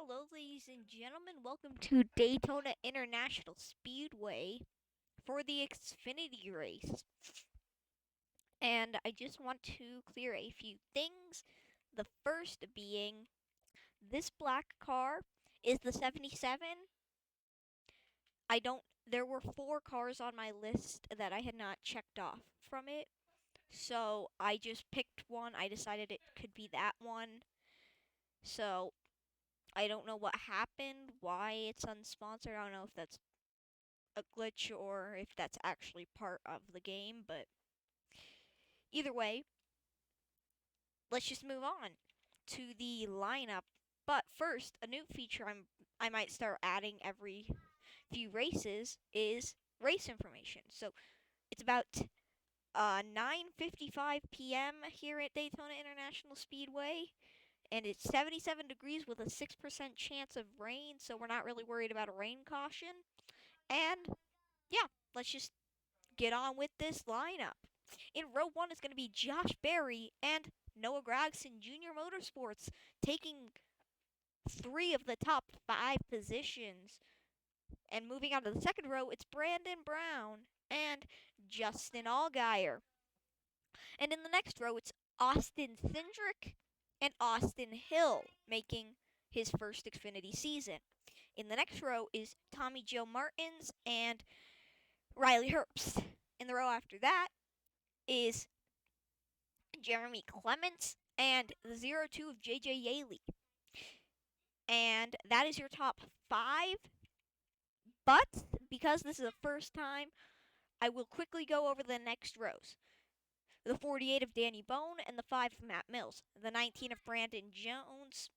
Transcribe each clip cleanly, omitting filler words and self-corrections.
Hello, ladies and gentlemen. Welcome to Daytona International Speedway for the Xfinity race. And I just want to clear a few things. The first being this black car is the 77. There were 4 cars on my list that I had not checked off from it. So I just picked one. I decided it could be that one. So I don't know what happened, why it's unsponsored. I don't know if that's a glitch or if that's actually part of the game, but either way, let's just move on to the lineup. But first, a new feature I might start adding every few races is race information. So it's about 9:55 p.m. here at Daytona International Speedway, and it's 77 degrees with a 6% chance of rain, so we're not really worried about a rain caution. And yeah, let's just get on with this lineup. In row 1 is going to be Josh Berry and Noah Gragson Jr. Motorsports taking 3 of the top 5 positions. And moving on to the second row, it's Brandon Brown and Justin Allgaier. And in the next row, it's Austin Cindric and Austin Hill making his first Xfinity season. In the next row is Tommy Joe Martins and Riley Herbst. In the row after that is Jeremy Clements and the 0-2 of JJ Yaley. And that is your top 5. But because this is the first time, I will quickly go over the next rows. The 48 of Danny Bone and the 5 of Matt Mills. The 19 of Brandon Jones.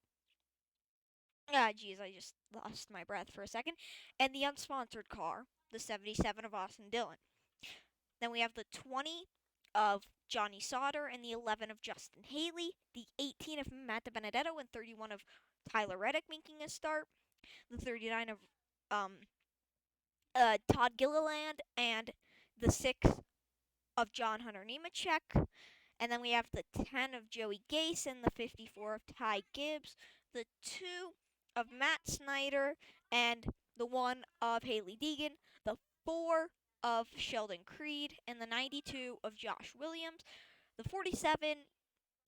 I just lost my breath for a second. And the unsponsored car, the 77 of Austin Dillon. Then we have the 20 of Johnny Sauter and the 11 of Justin Haley, the 18 of Matt DiBenedetto and 31 of Tyler Reddick making a start, the 39 of Todd Gilliland, and the 6 of John Hunter Nemechek. And then we have the 10 of Joey Gase and the 54 of Ty Gibbs, the 2 of Matt Snyder, and the 1 of Haley Deegan, the 4 of Sheldon Creed, and the 92 of Josh Williams, the 47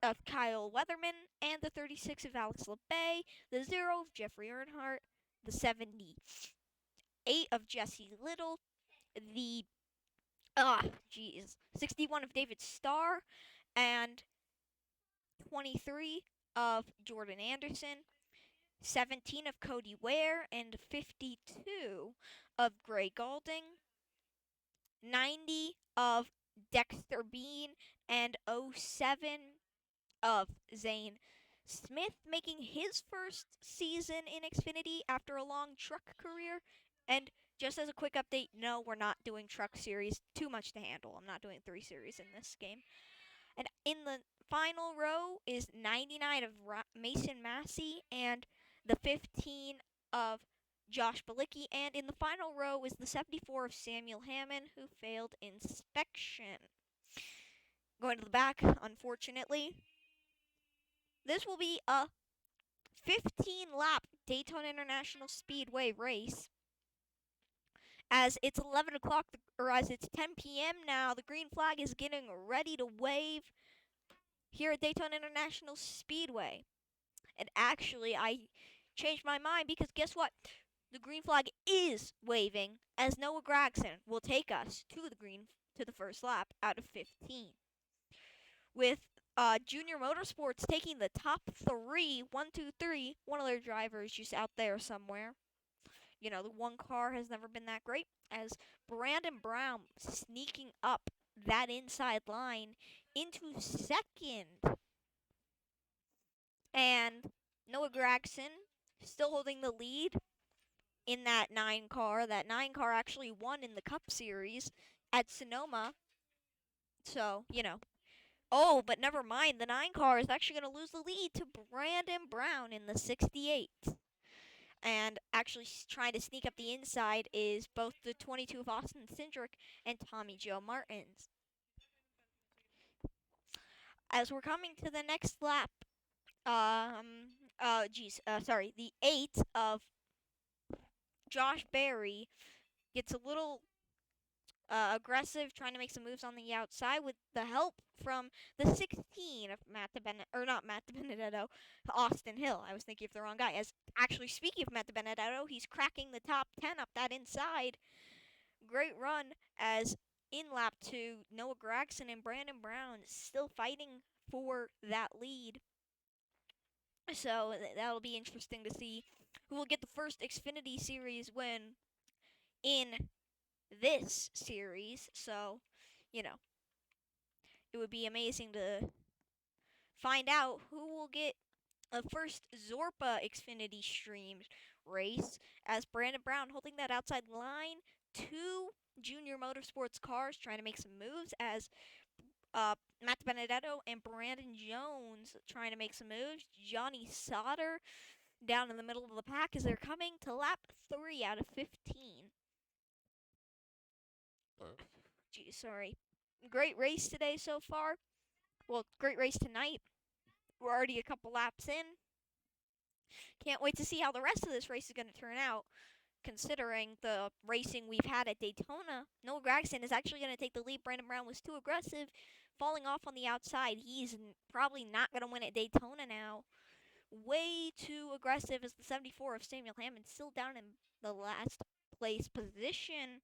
of Kyle Weatherman, and the 36 of Alex LeBay, the 0 of Jeffrey Earnhardt, the 78 of Jesse Little, the 61 of David Starr, and 23 of Jordan Anderson, 17 of Cody Ware, and 52 of Gray Galding, 90 of Dexter Bean, and 07 of Zane Smith, making his first season in Xfinity after a long truck career. And just as a quick update, no, we're not doing truck series. Too much to handle. I'm not doing 3 series in this game. And in the final row is 99 of Mason Massey and the 15 of Josh Balicki. And in the final row is the 74 of Samuel Hammond, who failed inspection. Going to the back, unfortunately, this will be a 15-lap Daytona International Speedway race. As it's 11 o'clock, or as it's 10 p.m. now, the green flag is getting ready to wave here at Daytona International Speedway. And actually, I changed my mind because guess what? The green flag is waving as Noah Gragson will take us to the first lap out of 15. With Junior Motorsports taking the top 3, 1, 2, 3, one of their drivers just out there somewhere. You know, the one car has never been that great. As Brandon Brown sneaking up that inside line into second. And Noah Gragson still holding the lead in that 9 car. That 9 car actually won in the Cup Series at Sonoma. So, you know. Oh, but never mind. The 9 car is actually going to lose the lead to Brandon Brown in the 68. And actually trying to sneak up the inside is both the 22 of Austin Cindric and Tommy Joe Martins. As we're coming to the next lap, sorry, the 8 of Josh Berry gets a little aggressive, trying to make some moves on the outside with the help from the 16 of Matt or not Matt Benedetto, Austin Hill. I was thinking of the wrong guy. As actually, speaking of Matt Benedetto, he's cracking the top 10 up that inside. Great run as in lap 2, Noah Gragson and Brandon Brown still fighting for that lead. So that'll be interesting to see who will get the first Xfinity Series win in this series. So, you know, it would be amazing to find out who will get a first Zorpa Xfinity streamed race as Brandon Brown holding that outside line. 2 Junior Motorsports cars trying to make some moves as Matt Benedetto and Brandon Jones trying to make some moves. Johnny Sauter down in the middle of the pack as they're coming to lap 3 out of 15. Gee, sorry. Great race today so far. Well, great race tonight. We're already a couple laps in. Can't wait to see how the rest of this race is going to turn out, considering the racing we've had at Daytona. Noah Gragson is actually going to take the lead. Brandon Brown was too aggressive, falling off on the outside. He's probably not going to win at Daytona now. Way too aggressive as the 74 of Samuel Hammond still down in the last place position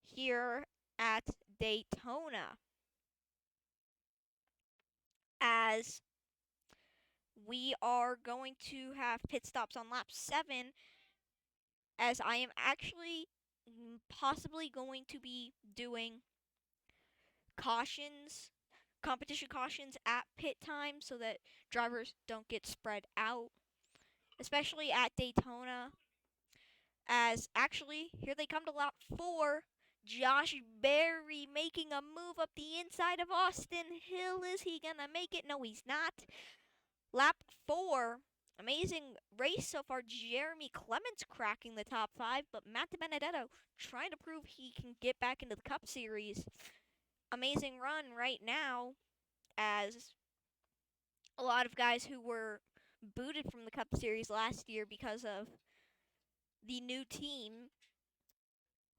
here at Daytona. As we are going to have pit stops on lap 7, as I am actually possibly going to be doing cautions, competition cautions at pit time so that drivers don't get spread out, especially at Daytona. As actually, here they come to lap 4. Josh Berry making a move up the inside of Austin Hill. Is he going to make it? No, he's not. Lap 4. Amazing race so far. Jeremy Clements cracking the top 5, but Matt Benedetto trying to prove he can get back into the Cup Series. Amazing run right now as a lot of guys who were booted from the Cup Series last year because of the new team,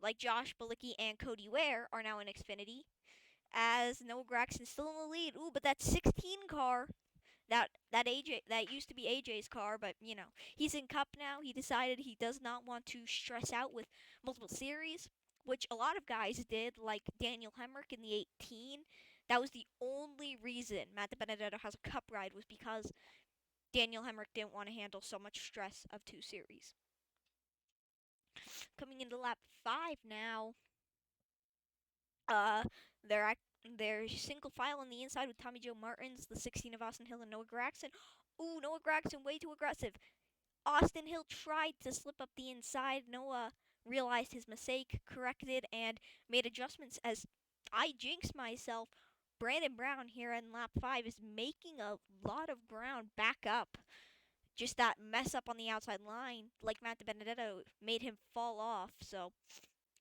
like Josh Bilicki and Cody Ware, are now in Xfinity. As Noah Gragson still in the lead. Ooh, but that 16 car, that used to be AJ's car, but you know, he's in Cup now. He decided he does not want to stress out with multiple series, which a lot of guys did, like Daniel Hemrick in the 18. That was the only reason Matt Benedetto has a Cup ride, was because Daniel Hemrick didn't want to handle so much stress of 2 series. Coming into lap 5 now. They're single file on the inside with Tommy Joe Martins, the 16 of Austin Hill, and Noah Gragson. Ooh, Noah Gragson way too aggressive. Austin Hill tried to slip up the inside. Noah realized his mistake, corrected, and made adjustments. As I jinxed myself, Brandon Brown here in lap 5 is making a lot of ground back up. Just that mess up on the outside line, like Matt Benedetto, made him fall off. So,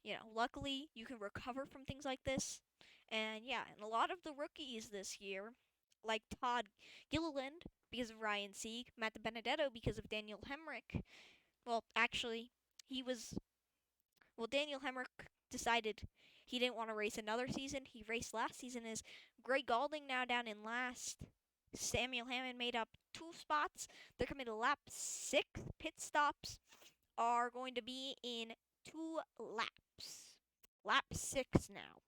you know, luckily you can recover from things like this. And yeah, and a lot of the rookies this year, like Todd Gilliland because of Ryan Sieg, Matt Benedetto because of Daniel Hemrick. Well, actually, Daniel Hemrick decided he didn't want to race another season. He raced last season. Is Greg Galding now down in last? Samuel Hammond made up 2 spots. They're coming to lap 6. Pit stops are going to be in 2 laps. Lap 6 now.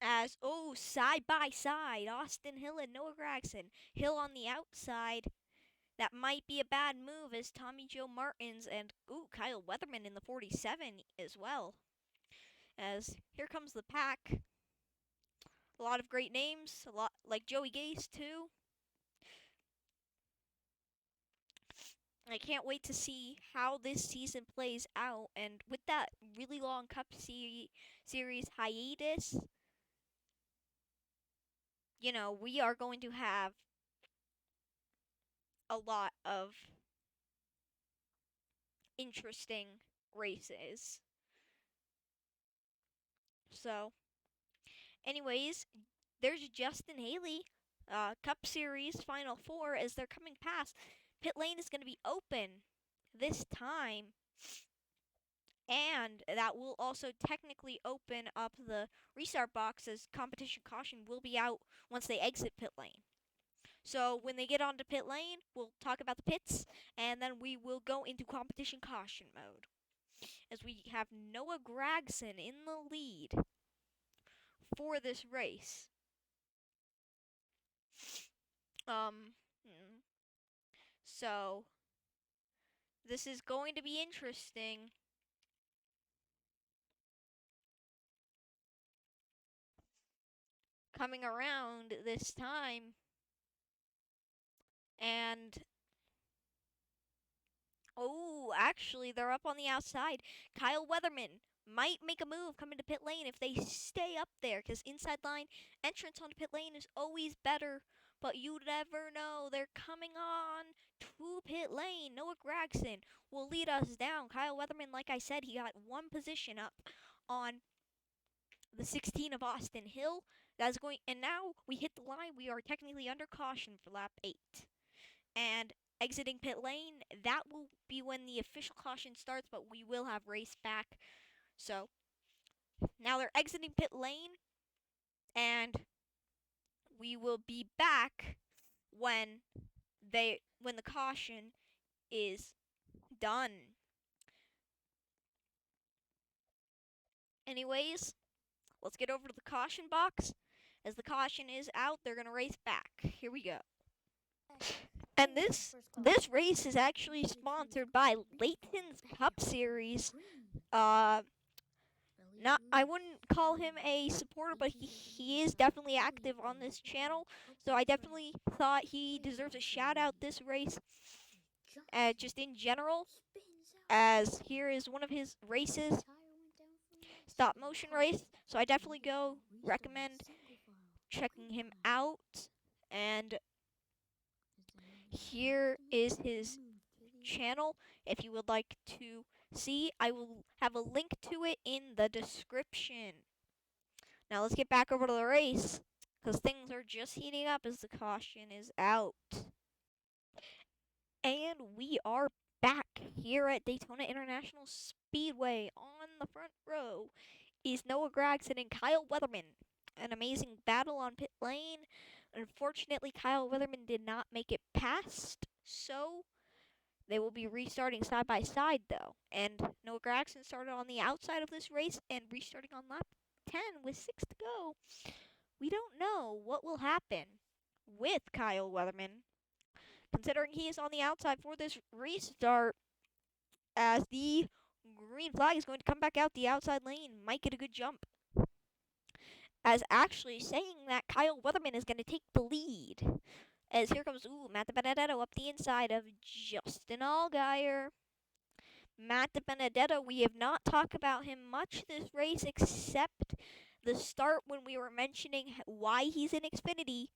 As, side by side, Austin Hill and Noah Gragson. Hill on the outside. That might be a bad move as Tommy Joe Martins and, Kyle Weatherman in the 47 as well. As here comes the pack. A lot of great names, a lot like Joey Gase too. I can't wait to see how this season plays out, and with that really long Cup Series hiatus, you know, we are going to have a lot of interesting races. So, anyways, there's Justin Haley Cup Series Final Four as they're coming past. Pit lane is going to be open this time, and that will also technically open up the restart box as competition caution will be out once they exit pit lane. So when they get onto pit lane, we'll talk about the pits, and then we will go into competition caution mode as we have Noah Gragson in the lead for this race. So this is going to be interesting. Coming around this time, and oh, actually, they're up on the outside. Kyle Weatherman might make a move coming to pit lane if they stay up there, because inside line entrance onto pit lane is always better. But you never know. They're coming on to pit lane. Noah Gragson will lead us down. Kyle Weatherman, like I said, he got one position up on the 16 of Austin Hill. That's going, and now we hit the line. We are technically under caution for lap 8. And exiting pit lane, that will be when the official caution starts, but we will have race back. So now they're exiting pit lane, and we will be back when the caution is done. Anyways, let's get over to the caution box. As the caution is out, they're gonna race back. Here we go. And this race is actually sponsored by Layton's Cup Series. Not, I wouldn't call him a supporter, but he is definitely active on this channel. So I definitely thought he deserves a shout out this race, just in general. As here is one of his races, stop motion race. So I definitely recommend checking him out. And here is his channel if you would like to see. I will have a link to it in the description. Now let's get back over to the race, because things are just heating up as the caution is out. And we are back here at Daytona International Speedway. On the front row is Noah Gragson and Kyle Weatherman. An amazing battle on pit lane. Unfortunately, Kyle Weatherman did not make it past, so they will be restarting side by side, though. And Noah Gragson started on the outside of this race and restarting on lap 10 with 6 to go. We don't know what will happen with Kyle Weatherman, considering he is on the outside for this restart, as the green flag is going to come back out the outside lane. Might get a good jump. As actually saying that Kyle Weatherman is going to take the lead. As here comes, Matt DiBenedetto up the inside of Justin Allgaier. Matt DiBenedetto, we have not talked about him much this race, except the start when we were mentioning why he's in Xfinity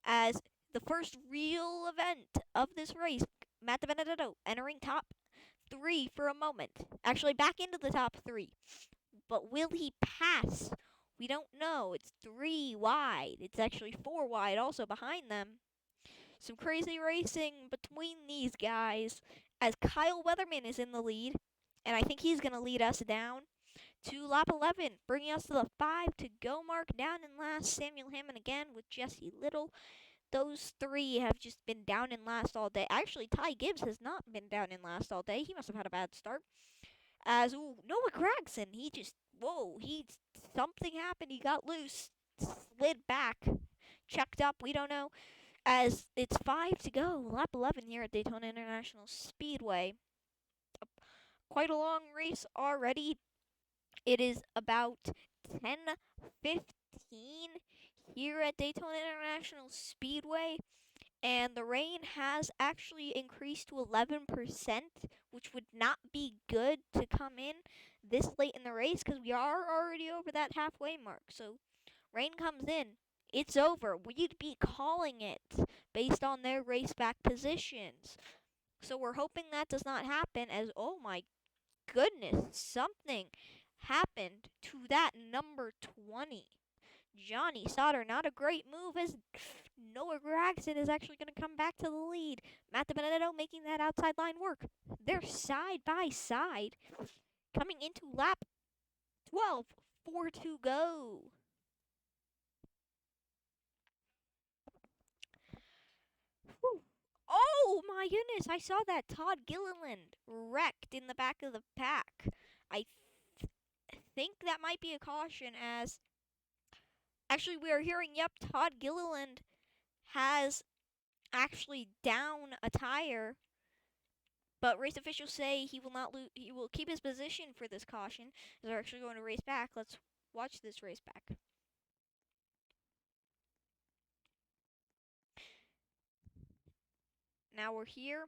as the first real event of this race. Matt DiBenedetto entering top 3 for a moment. Actually, back into the top 3. But will he pass? We don't know. It's 3 wide. It's actually 4 wide also behind them. Some crazy racing between these guys as Kyle Weatherman is in the lead. And I think he's going to lead us down to lap 11, bringing us to the 5 to go mark. Down in last, Samuel Hammond again with Jesse Little. Those 3 have just been down in last all day. Actually, Ty Gibbs has not been down in last all day. He must have had a bad start. As, Noah Gragson, something happened. He got loose, slid back, checked up. We don't know. As it's 5 to go, lap 11 here at Daytona International Speedway. Quite a long race already. It is about 10:15 here at Daytona International Speedway, and the rain has actually increased to 11%, which would not be good to come in this late in the race, because we are already over that halfway mark. So rain comes in, it's over. We'd be calling it based on their race back positions. So we're hoping that does not happen, as, oh my goodness, something happened to that number 20. Johnny Sauter, not a great move as Noah Gragson is actually going to come back to the lead. Matt DiBenedetto making that outside line work. They're side by side. Coming into lap 12, 4 to go. Whew. Oh my goodness, I saw that Todd Gilliland wrecked in the back of the pack. I think that might be a caution as actually we are hearing, yep, Todd Gilliland has actually down a tire, but race officials say he will not lose. He will keep his position for this caution. They're actually going to race back. Let's watch this race back. Now we're here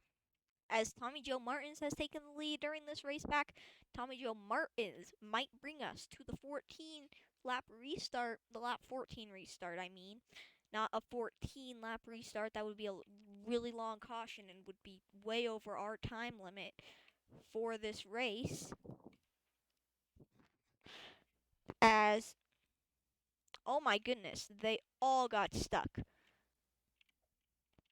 as Tommy Joe Martins has taken the lead during this race back. Tommy Joe Martins might bring us to the 14 lap restart, the lap 14 restart, I mean. Not a 14 lap restart. That would be a really long caution and would be way over our time limit for this race. As, oh my goodness, they all got stuck.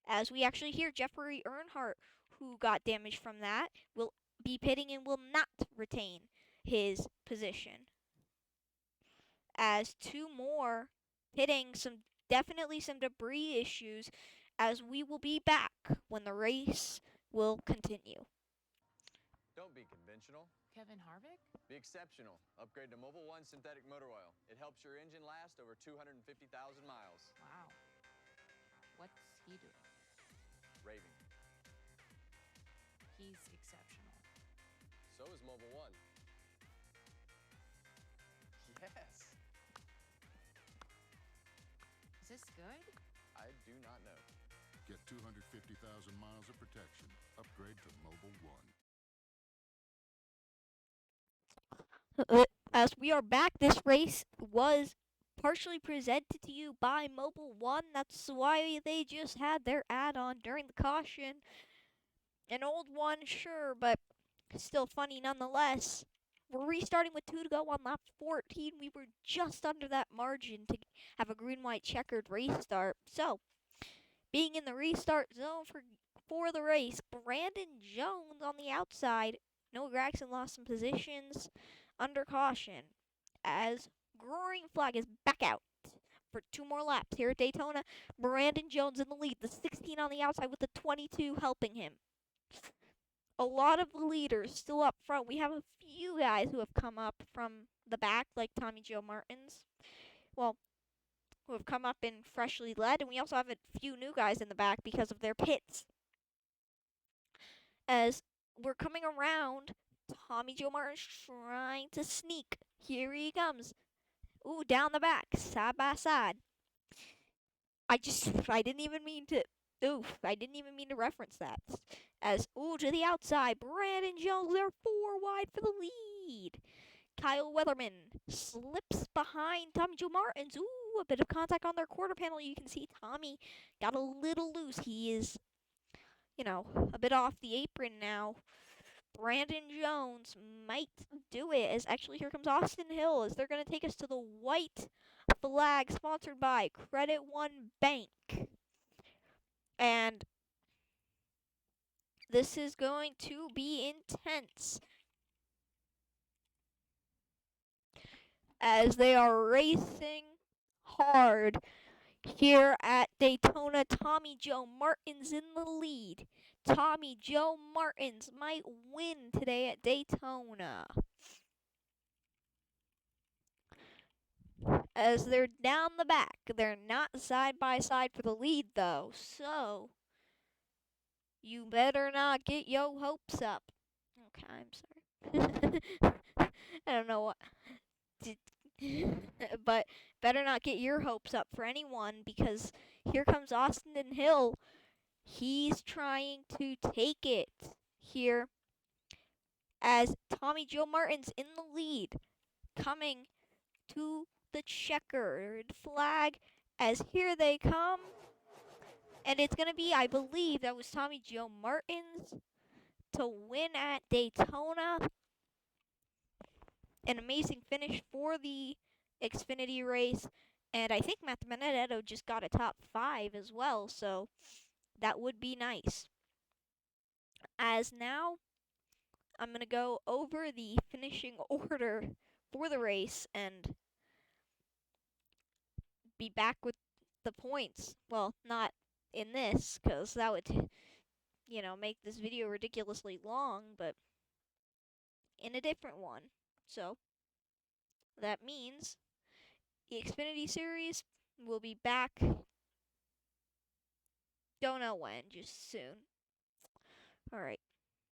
As we actually hear Jeffrey Earnhardt, who got damaged from that, will be pitting and will not retain his position. As two more hitting definitely some debris issues, as we will be back when the race will continue. Don't be conventional. Kevin Harvick? Be exceptional. Upgrade to Mobil 1 synthetic motor oil. It helps your engine last over 250,000 miles. Wow. What's he doing? Raving. He's exceptional. So is Mobil 1. Yes. Is this good? I do not know. Get 250,000 miles of protection. Upgrade to Mobil 1. As we are back, this race was partially presented to you by Mobil 1. That's why they just had their add-on during the caution. An old one, sure, but still funny nonetheless. We're restarting with 2 to go on lap 14. We were just under that margin to have a green-white checkered race start. So, being in the restart zone for the race, Brandon Jones on the outside. Noah Gragson lost some positions under caution as Growing Flag is back out for 2 more laps here at Daytona. Brandon Jones in the lead, the 16 on the outside with the 22 helping him. A lot of the leaders still up front. We have a few guys who have come up from the back, like Tommy Joe Martins. Well, who have come up and freshly led, and we also have a few new guys in the back because of their pits. As we're coming around, Tommy Joe Martin's trying to sneak. Here he comes. Ooh, down the back, side by side. I didn't even mean to reference that. As, ooh, to the outside, Brandon Jones, they're 4 wide for the lead. Kyle Weatherman slips behind Tommy Joe Martins. Ooh, a bit of contact on their quarter panel. You can see Tommy got a little loose. He is, a bit off the apron now. Brandon Jones might do it, as actually here comes Austin Hill, as they're going to take us to the white flag sponsored by Credit One Bank. And this is going to be intense as they are racing hard here at Daytona. Tommy Joe Martins in the lead. Tommy Joe Martins might win today at Daytona. As they're down the back. They're not side by side for the lead, though. So, you better not get your hopes up. Okay, I'm sorry. I don't know what. But better not get your hopes up for anyone, because here comes Austin Hill. He's trying to take it here as Tommy Joe Martins in the lead, coming to the checkered flag as here they come. And it's going to be, I believe, that was Tommy Joe Martins to win at Daytona. An amazing finish for the Xfinity race And I think Matt Benedetto just got a top 5 as well, so that would be nice. As now, I'm going to go over the finishing order for the race and be back with the points. Well, not in this, because that would, make this video ridiculously long, but in a different one. So, that means the Xfinity Series will be back. Don't know when, just soon. Alright.